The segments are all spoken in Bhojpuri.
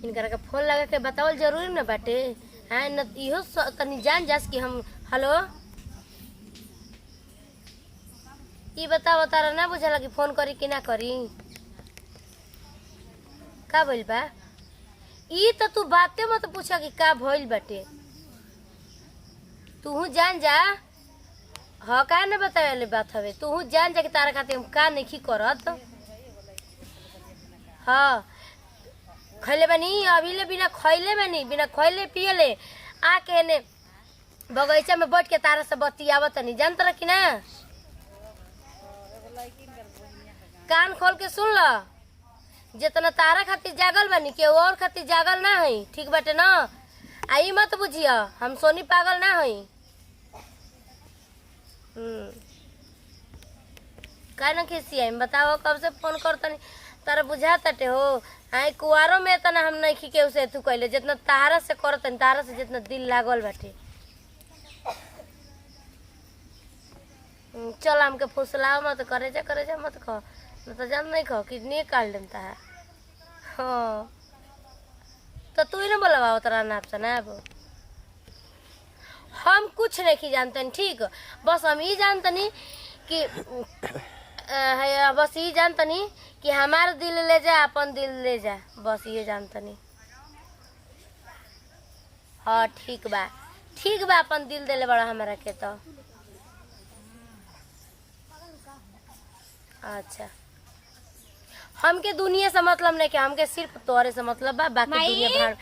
इनकरा के फोन लगा के बतावल जरूरी न बाटे। हाँ न इहो तनी जान जास कि हम हेलो ई बताओ तारा ना बुझला कि फोन करी कि ना करी का भइल बा। ई तो तू बाते मत पूछा कि का भइल बाटे तू जान जा। हाँ का ना बतावे बात हवे तू जान जा कि तारा खातिर हम का नहीं करत। हाँ खैले बानी अभी ले बिना खैले बानी बिना खैले पियले आके ने बगीचा में बैठ के तारा से बतियावत नहीं जानत रह कि ना। कान खोल के सुन ल जितना तारा खातिर जागल बानी के और खातिर जागल ना है ठीक बाटे ना। आई मत बुझिया हम सोनी पागल ना है। का ना खिसिया बताओ कब से फोन करतनी तारा बुझा तटे हो। आई कुआरों में तना हम नहीं खी के उसे तू कहले जितना तारा से करतनी तारा से जितना दिल लागल बाटे। चल हमके फुसलाओ मत करे जा मत कह न तो जान नहीं कह किडनी काट लेता है। हाँ तो तू ही ना बोलवा तोरा नाप से ना हम कुछ नहीं जानते ठीक बस हम ये जानतनी कि बस ये जानतनी कि हमार दिल ले जा अपन दिल ले जा बस ये जानतनी। हाँ ठीक बा अपन दिल देले बड़ा हमारा के तो। अच्छा हमके दुनिया से मतलब नहीं कि हमके सिर्फ तोरे से मतलब बा बाकी दुनिया भर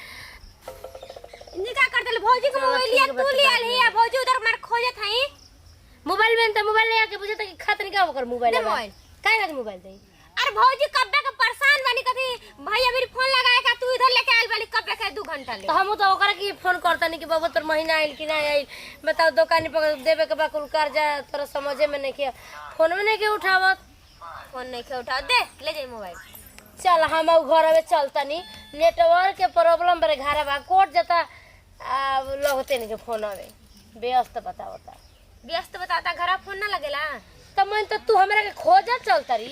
निका कर देले भौजी के मोबाइल लिया तू लिया है भौजी उधर मार खोजत हई मोबाइल में तो मोबाइल ले आके बुझे त कि खत नहीं का ओकर मोबाइल है काहे खातिर मोबाइल दे। अरे भौजी कब्बे के परेशान बानी कथी भैया मेरी फोन लगाए का तू इधर लेके आइल वाली कब्बे के 2 घंटा ले तो हम तो ओकरा की फोन करता नहीं कि बाबू तोर महीना आइल कि ना आइल बताओ दुकान पर देबे के बा कुल कर्जा तोरा समझे में नहीं के फोन में नहीं के उठावत फोन नहीं के उठा दे ले जाई मोबाइल। चल हम घर में चलतनी नेटवर्क के प्रॉब्लम बरे घर बा कोट जाता लगते नहीं के फोन आवे व्यस्त बताता घर फोन ना लगेला तो मैं तो तू हमरा के खोजा चलतरी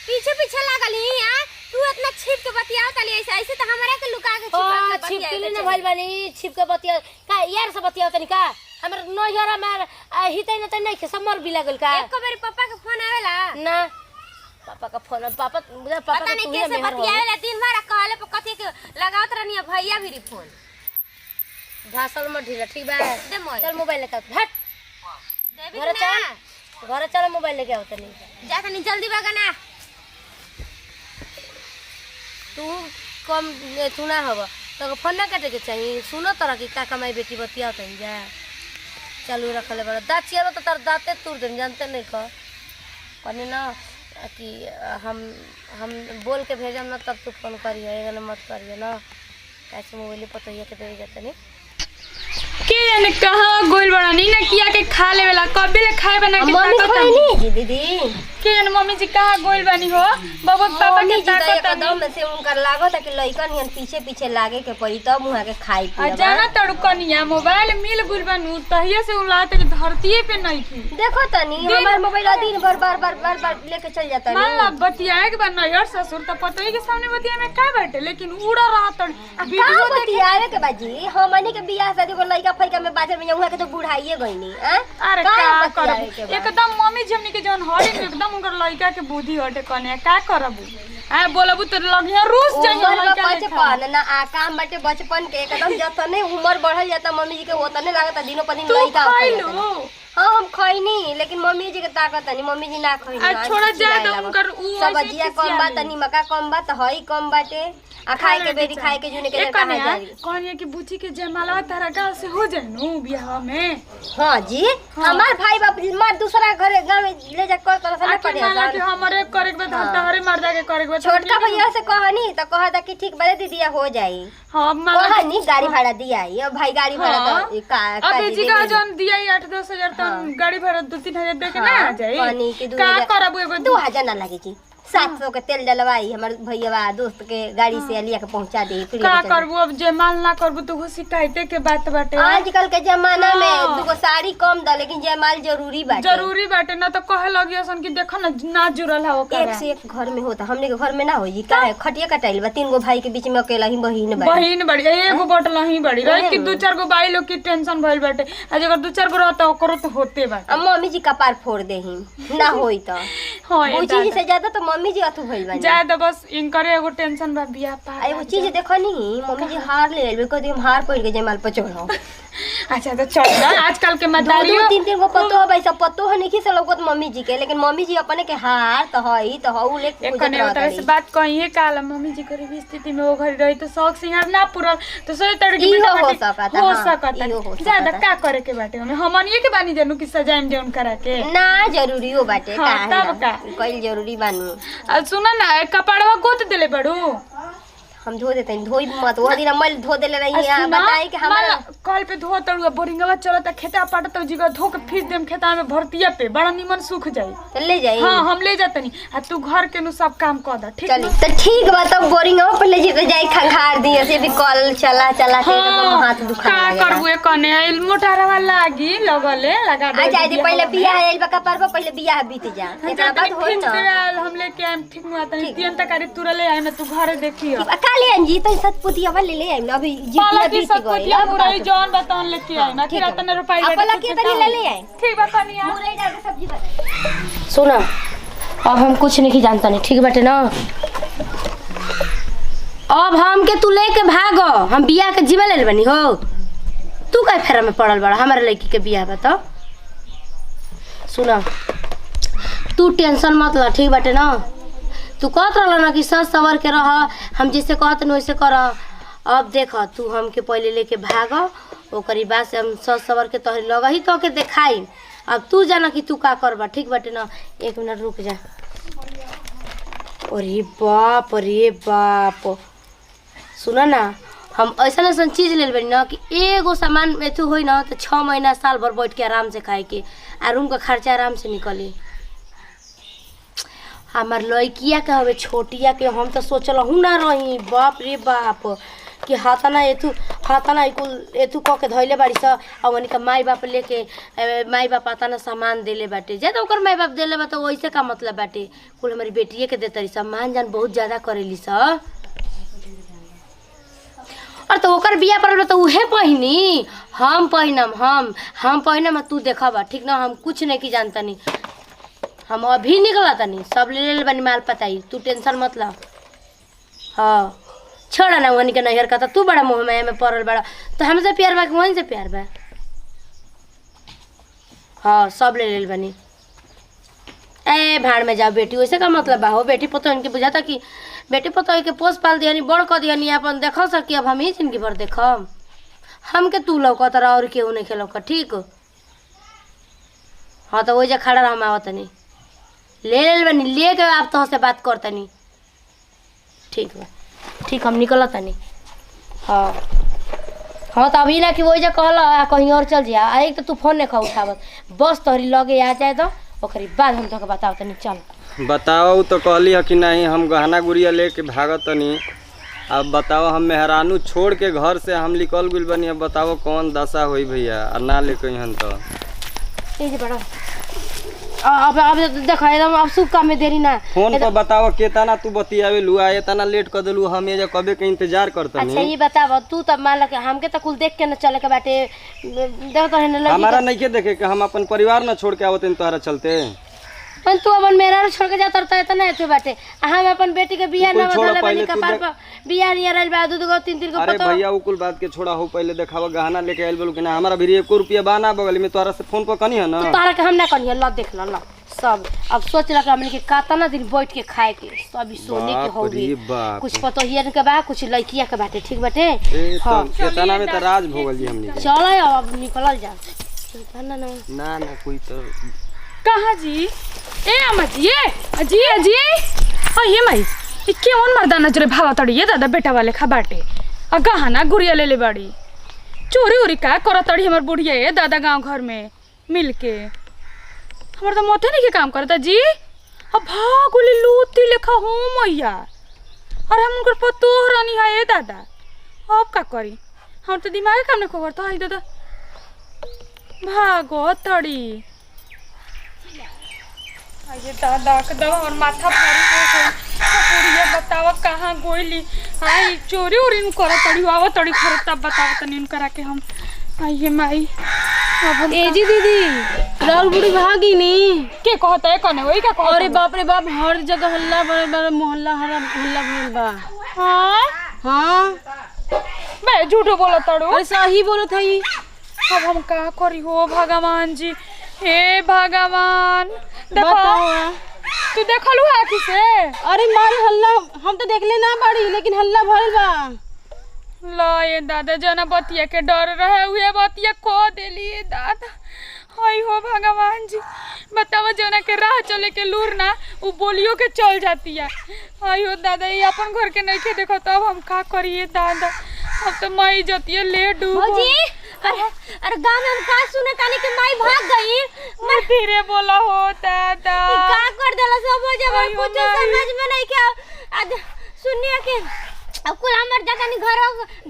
पीछे लागली आ तू इतना छिप के बतियाव तली ऐसे तो हमरा के लुका के छिपा के छिप के ना भइल बानी छिप के बतिया का यार से बतियाव तनी का हमर नोहरा मार हितै न तै नहीं के समर भी लागल का एक बार पापा के फोन आवेला ना पापा का फोन पापा पता नहीं कैसे बतियावेला दिन भर कहले पर कथि के लगावत रहनी भैया भी फोन भाषण में ढीला ठीक बा दे चल मोबाइल लेके घर चल मोबाइल लेके आओ तनी जा तनी जल्दी बगना तू कम तू ना हब तो फोन ना काटे के चाहिए सुनो तरह की का कमाई बेटी बतिया तनी जा चालू रखले बड़ा दाँत चियारो तो तार दाँते तोड़ देम जानते नहीं कहने ना कि हम बोल के भेजम ना तब तू फोन करिए मत करिए ना कैसे मोबाइल पता के दे जाते नहीं के जाने कहां गोल बना नहीं ना किया के खा लेवेला कबे ले खाए बना के ताकत नहीं जी दीदी के जाने मम्मी जी कहां गोल बनी हो बाबू पापा के ताकत एकदम से उनकर लागत है कि लइकन हन पीछे लागे के पड़ी तब मुहा के खाई आ जाना तड़कनिया मोबाइल मिल गुल बनू तहिया से उलाते के धरतीए पे नहीं थी देखो तनी हमार मोबाइल दिन भर बार लेके चल जाता है मान ला बतियाए के बा नैयर ससुर त पतोई के सामने बतिया में का बाटे लेकिन उड़ा रहा त वीडियो बतियाए के बाजी हमनी के बियाह शादी को लइका फइका में बाजार में उहा के तो बुढ़ाइए गइनी अरे का करब एकदम मम्मी जमनी के जौन हरे एकदम उनकर लइका के बुद्धि हटे कने का करबू आ बोलबू तो लगिया रूस जाइए लइका बचपन ना आ काम बाटे बचपन के एकदम जतने उम्र बढ़ल जाता मम्मी जी के ओतने लागता दिनो पर दिन लइका हाँ हम खइनी लेकिन मम्मी जी के ताकत नहीं मम्मी जी ना खइनी छोड़ा जाए तो उनकर सब्जिया कम बा तनी मका कम बा त हई कम बाटे आ खाए के बेरी खाए के जुने के कहां जाई कहनिया कि बुची के जयमाला तारा गांव से हो जाइनु बियाह में। हां जी हमार भाई बाप मार दूसरा घरे गांव में ले जा कर तरह से ना करे कि हमरे करे के बाद तहरे मर्दा के करे के छोटका भैया से कहनी त कहता कि ठीक बारे दीदी हो जाई हां कहनी गाड़ी भाड़ा दिया अब भाई गाड़ी भाड़ा तो का अबे जी का जन दिया 8-10 हजार त गाड़ी भाड़ा 2-3 हजार दे के ना आ जाई का करबू एगो 2000 ना लागे जी 700 के तेल डलवाई हमर भैया दोस्त के गाड़ी से लिया के पहुंचा दे। का करबू अब जे माल ना करबू तो शिकायते के बात बाटे। आजकल के जमाना में दुगो साड़ी कम द लेकिन जयमाल जरूरी बाटे। जरूरी बाटे ना तो कहे लगी असन कि देखो ना जुड़ल है ओकरा। एक से एक घर में होता, हमने के घर में ना होई का है खटिया कटाइल बा, 3 गो भाई के बीच में अकेला ही बहिन बड़ी एगो बटला ही बड़ी रही कि 2-4 गो भाई लोग की टेंशन भइल बाटे। आज अगर 2-4 गो रहता ओकरो तो होते बाटे। मम्मी जी कपार फोड़ देही ना होई त वो चीज से ज्यादा तो मम्मी जी अथु भइल बा ज्यादा बस इनकरे एगो टेंशन बा बियाह पा। एगो चीज देखो नी मम्मी जी हार ले लेबे कदी हम हार पहिर के जयमाल पर चढ़ो। अच्छा तो चल ना आजकल के मदारियो 2-3 गो पतो भाई सब पतो है नहीं से लोगत मम्मी जी के, लेकिन मम्मी जी अपने के हार तो हई तो हऊ ले एकने उतर से बात कहिए काला मम्मी जी गरीब स्थिति में वो घर रही तो शौक सिंगार ना पूरा तो सोच तड़ की हो सकता ज्यादा का करे के बाटे हमें हमनिए के बानी जानू कि सजाएम देउन करा के ना जरूरी हो बाटे का है तब का कइल जरूरी बानू। सुना ना कपड़वा गोद देले बड़ू हम धो देते हैं, धोई मत वो दिन मैं धो देले रही है बताई कि हमारा कल पे धो तड़ुआ बोरिंगवा चलता खेता पाटत जीवा धो के फिर देम खेता में भरतिया पे बड़ा निमन सूख जाई तो ले जाई। हां हम ले जातनी आ तू घर के नु सब काम कर द ठीक चली तो ठीक बा तब बोरिंगवा पर ले जेते जाई खंगार दिए से भी कल चला के एकदम हाथ दुखा का लागेला। करबू कने मोटारवा लागी लगले लगा दे आ जाई पहले बियाह आइल बा कपार पर पहले बियाह बीत जा एकरा बाद होई ना हम लेके आएम ठीक ना तनी तीन तकारी तुरले आए ना तू घरे देखियो काले अंजी तो सतपुतिया वाले ले आई ना अभी पाला जीतिया की बीत गई सतपुतिया मुरई जौन बतान लेके आए ना फिर तने रुपई अपला के तनी ले आई ठीक बा तनी मुरई डाल के सब्जी बना। सुना अब हम कुछ नहीं जानता नहीं ठीक बाटे ना। अब हम के तू लेके भागो हम बियाह के जीवा ले बनी हो तू का फेरा में पड़ल बड़ा हमारे लड़की के बियाह बता। सुना तू टेंशन मत ला ठीक बाटे ना। तू कहत रहा ना कि सच सवर के रह हम जैसे कहत न वैसे कर। अब देख तू हमके पहले लेके भाग ओकरी बाद से हम सच सवर के तोहरी लगा ही तो के देखाई। अब तू जाना कि तू का करबा ठीक बाटे ना। 1 मिनट रुक जा। अरे बाप सुना ना हम ऐसा चीज ले बनी ना कि एगो सामान एथू होई ना तो 6 महीना साल भर बैठ के आराम से खाए के आ रूम का खर्चा आराम से निकली। हमार लड़किया के हवे छोटिया के हम तो सोचल हूँ ना रही बाप रे बाप कि हाथाना एथू कह के धैले बाड़ी स और उनका माई बाप लेके माई बाप आता ना सामान देले बाटे ज्यादा ओकर माई बाप देले बा तो वैसे का मतलब बाटे कुल हमारी बेटिए के देतरी सम्मान जान बहुत ज्यादा करेली स। और तो ओकर बिया पर तो उहे पहिनी हम पहिनम तू देखबा ठीक ना। हम कुछ नहीं की जानता नहीं हम अभी निकला तनी सब ले बनी माल पताई तू टेंशन मत ला। हाँ छोड़ा ना वनी के नैहर का तू बड़ा मुँह में पड़ल बड़ा तो हमसे प्यार बा कि वहीं से प्यार बा। हाँ सब ले बनी ए भाड़ में जाओ बेटी वैसे का मतलब बा हो बेटी पतो इनके बुझाता कि बेटी पतो के पोस पाल दियानी बड़ कर दियानी अपन देख सकी अब हम ही जिंदगी भर देखम हमके तू लौकत रहा और केहू नहीं लौकत ठीक। हाँ तो वही खड़ा रहा हम आवतनी ले बनी ले के आप तो से बात करतनी ठीक बा ठीक हम निकल तनी। हाँ हाँ तो अभी ना कि वही जा कहला कहीं और चल जा एक तो तू फोन नहीं खा उठावत बस तोहरी लगे आ जाए तो ओकरी बाद हम तो बताओ तनी चल बताओ तो कहली है कि नहीं हम गहना गुड़िया लेके भागत तनी। अब बताओ हम मेहरानू छोड़ के घर से हम निकल गुल बनी। अब बताओ कौन दशा हुई भैया और ना लेके हन तो बड़ा अब देखो एकदम अब शुभ काम में देरी ना फोन पर बताओ केतना तू बतियावे लुआ एतना लेट कर देलू हम ये कबे के इंतजार करतनी। अच्छा ये बताओ तू तब मान के हमके तो कुल देख के न चले के बाटे देखो तो हमारा नहीं के देखे कि हम अपन परिवार न छोड़ के आवत तोहरा चलते तू अपन मेरा छोड़ के जाता रहता है तो नहीं बाटे हम अपन बेटी के बियाह ना बदले बनी कपार पर बियाह नहीं रहल बा 2 3 अरे भैया उकुल बात के छोड़ा हो पहले देखावा गहना लेके आइल बोलू कि ना हमारा भी 1 रुपया बाना बगल में तोहरा से फोन पर कनी है ना तोहरा के हम ना कनी ल देख ल सब अब सोच लगा हमने के कातना दिन बैठ के खाए के सब सोने के होगी कुछ पतो हियन के बा कुछ लड़किया के बाटे ठीक बाटे। हां केतना में त राज भोगल जी हमनी चलो अब निकलल जा ना ना कोई तो कहाँ जी ए अम्मा जी ये माई ये केवन मर्दाना जरे भावा तड़ी ये दादा बेटा वाले खा बाटे आ गहना गुड़िया ले बाड़ी चोरी उरी का कर तड़ी हमर बुढ़िया ये दादा गांव घर में मिल के हमार तो मोथे नहीं के काम करता जी अब भागोली लूटी लेखा हो मैया। अरे हम उनकर पतो रानी है ए दादा, अब का करी, हम तो दिमाग काम नहीं करता है दादा। भागो तड़ी आइए दादा एकदम और माथा भारी हो गई। पूरी बतावा कहाँ गोइली, आई चोरी उरी न करा तड़ी आवा तड़ी खर तब बतावा तनी उन करा के हम आइए माई। अब ए जी दीदी राउर बुढ़ी भागी नी के कहता है कने वही का कहता। अरे बाप रे बाप, हर जगह हल्ला बड़ा मोहल्ला हरा हल्ला भइल बा। हाँ हाँ बे झूठो बोला तड़ो। अरे सही बोलत हई। अब हम का करी हो भगवान जी, हे भगवान देखो तू देखलू आँखी से। अरे मारे हल्ला हम तो देखले ना बाड़ी, लेकिन हल्ला भइल बा। ला ये दादा जना बतिया के डर रहे हुए बतिया खो देली दादा। हाय हो भगवान जी, बतावा जना के राह चले के लूर ना वो बोलियो के चल जाती है। हाय हो दादा ये अपन घर के नहीं के देखो तब हम का करिए दादा, अब तो माई जतिया ले डूब। अरे गाँव में हम का सुने तानी के माई भाग गई। मर धीरे बोला हो दादा, का कर देला सब हो जब कुछ समझ में नहीं के। आज सुनिए के अब कुल हमर जतनी घर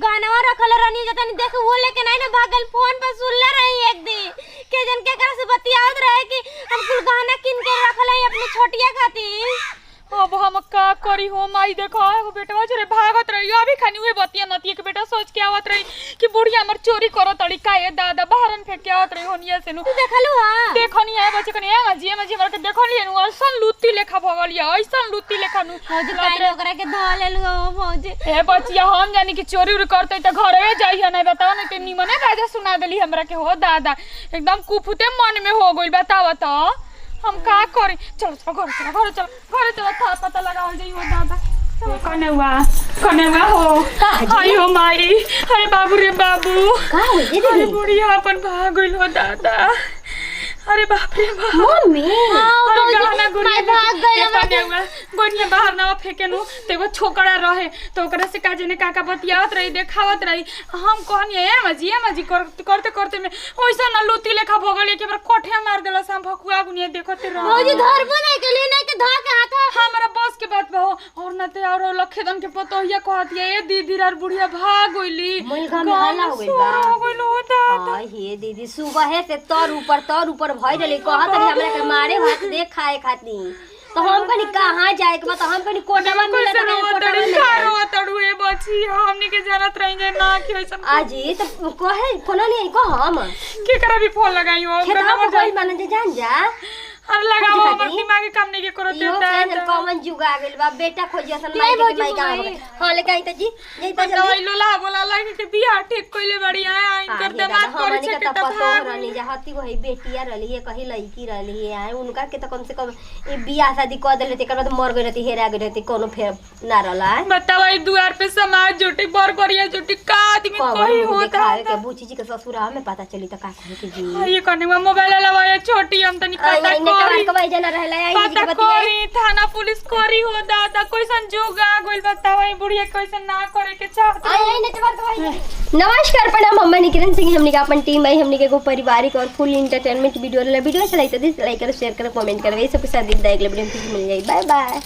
गानावा रखल रहनी जतनी देख वो लेके नहीं ना भागल। फोन पर सुन ले रही एक दिन के जन के कर से बतियावत रहे कि हम कुल गाना किन के रखल है अपनी छोटिया खातिर। अब हम का करी हो माई देखो एगो बेटवा जरे भागत रही अभी खानी हुए बतिया नतिया के बेटा सोच के आवत रही कि बुढ़िया हमर चोरी करो तड़ी का ए दादा बाहरन फेंक के आवत रही होनिया से नु। तू देखलू हां देखनी है बच्चे कने ए जी हमर के देखनी नु ऐसन लुत्ती लेखा भगलिया ऐसन लुत्ती लेखा नु। फौजी काहे ओकरा के ध लेलु फौजी। ए बच्चिया हम जानी कि चोरी उरी करते त घरवे जाइए नहीं बताओ नहीं ते निमने राजा सुना देली हमरा के हो दादा, एकदम कुफुते मन में हो गइल बतावा त हम का करी। चलो चलो घर चलो था पता लगाओ जाइए हो दादा। कने हुआ हो हाय हो माई, हाय बाबू रे बाबू, का हो जे अरे बुढ़िया अपन भाग गइल हो दादा। अरे बाप रे बाप मम्मी अरे गाना गुड़िया भाग गई कने हुआ गोनिया बाहर ना फेंके नु ते वो छोकरा रहे तो ओकरा से काजे ने काका बतियावत रही देखावत रही। हम कहनी ए मजी करते करते में ओइसा न लूती लेखा भगलिए के कोठे मार देला हम भकुआ गुनिया देखते रह। फौजी धरबो नहीं के लिए नहीं के ध के हाथ हमरा बस के बात बा और न ते और लखेदन के पतोहिया कहतिया ए दीदी और बुढ़िया भाग गइली मुलगा में हल्ला हो गइल बा। हो गइल हो दादा। हां हे दीदी सुबह से तर ऊपर भई रहली कहत रही हमरा के मारे भात दे खाए खाती तो हम कनी कहां जाए के बता हम कनी कोटवा मिले त कोटवा में कारो तड़ुए बची हमनी के जानत रही जे ना कि ऐसन आजी तो कहे कोनो नहीं को हम के करा भी फोन लगाई हो खेतवा में गइल माने जे जान जा। अरे लगाओ हमर दिमाग काम नहीं के करो यो कैन कॉमन जुग आ गइल बा बेटा खोजियसन माई के माई का हां ले काई त जी यही त जल्दी लोला बोला लगे के बियाह ठीक कइले बड़ी आए इनकर दिमाग करे छे के त रहनी जहती वही बेटिया रहली है कही लड़की रहली है उनका के त कम से कम ए बियाह शादी क देले त बाद मर गई रहती हेरा गई रहती कोनो फेर ना रहला। बताओ ई दुआर पे समाज जुटी बर करिया जुटी का आदमी कोई होता है के बुची जी के ससुराल में पता चली त का कहे के जी ये करने में मोबाइल लवाया छोटी हम तनी पता करी के भाई जना रहला आई जी के बतिया थाना पुलिस करी हो दादा कोइसन जोगा गोल बताओ ई बुढ़िया कोइसन ना करे के चाहत आई नेटवर्क भाई। नमस्कार प्रणाम, हम निकिरण सिंह, हमनी का अपन टीम भाई हमनी के एगो पारिवारिक और फुल एंटरटेनमेंट वीडियो अच्छा लगे तो लाइक करो शेयर करो कमेंट करो ये सब के साथ वीडियो मिल जाए। Bye by.